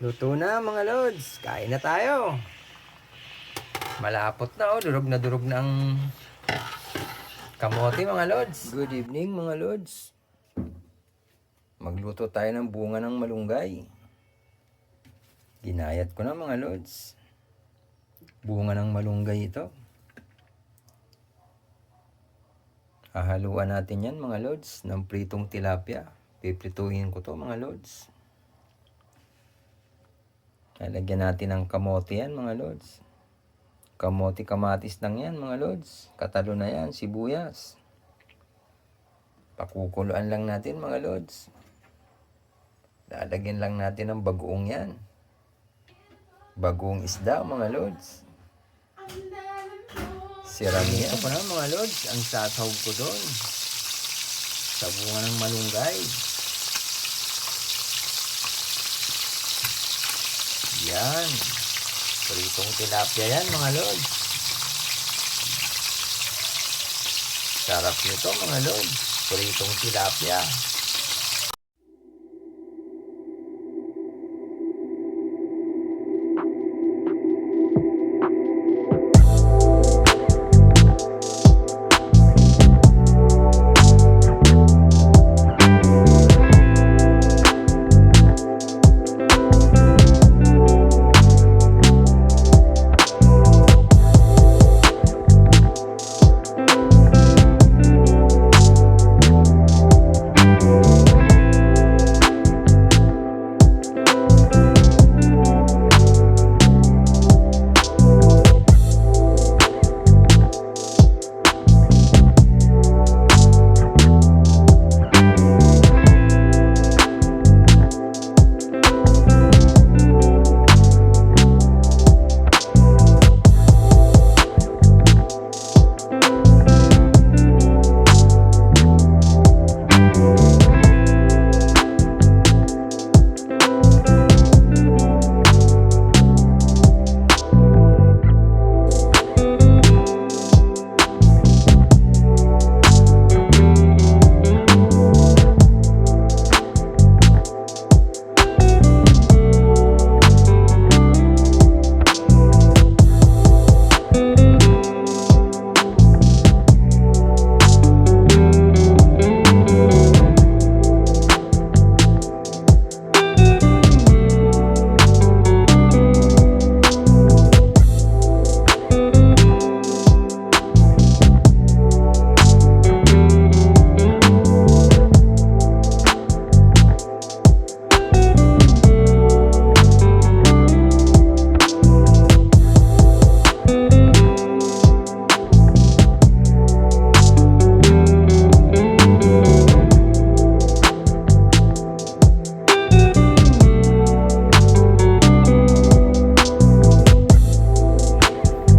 Luto na mga lods. Kain na tayo. Malapot na durog na ang kamote mga lods. Good evening mga lods. Magluto tayo ng bunga ng malunggay. Ginayat ko na mga lods. Bunga ng malunggay ito. Hahaluan natin yan mga lods ng pritong tilapia. Piprituhin ko to mga lods. Lalagyan natin ng kamote yan mga lods. Kamote kamatis lang yan mga lods. Katalo na yan, sibuyas. Pakukuluan lang natin mga lods. Lalagyan lang natin ng bagoong yan. Bagoong isda mga lods. Siramito ko na mga lods. Ang sasawag ko doon. Sa bunga ng malunggay. Yan. Pritong tilapia yan mga lods. Sarap nito mga lods. Pritong tilapia.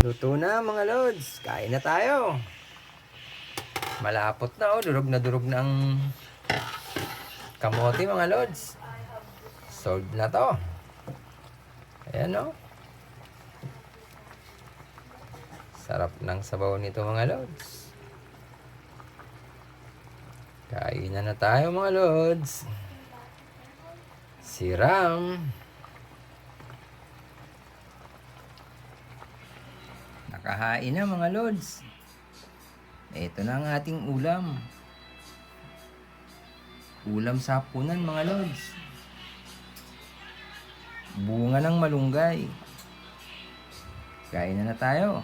Luto na mga lods. Kain na tayo. Malapot na durog na ang kamote mga lods. Solved na to. Ayan o. Sarap ng sabaw nito mga lods. Kain na tayo mga lods. Siram. Nakahain na mga lods. Ito na ang ating ulam. Ulam sa hapunan mga lods. Bunga ng malunggay. Kain na tayo.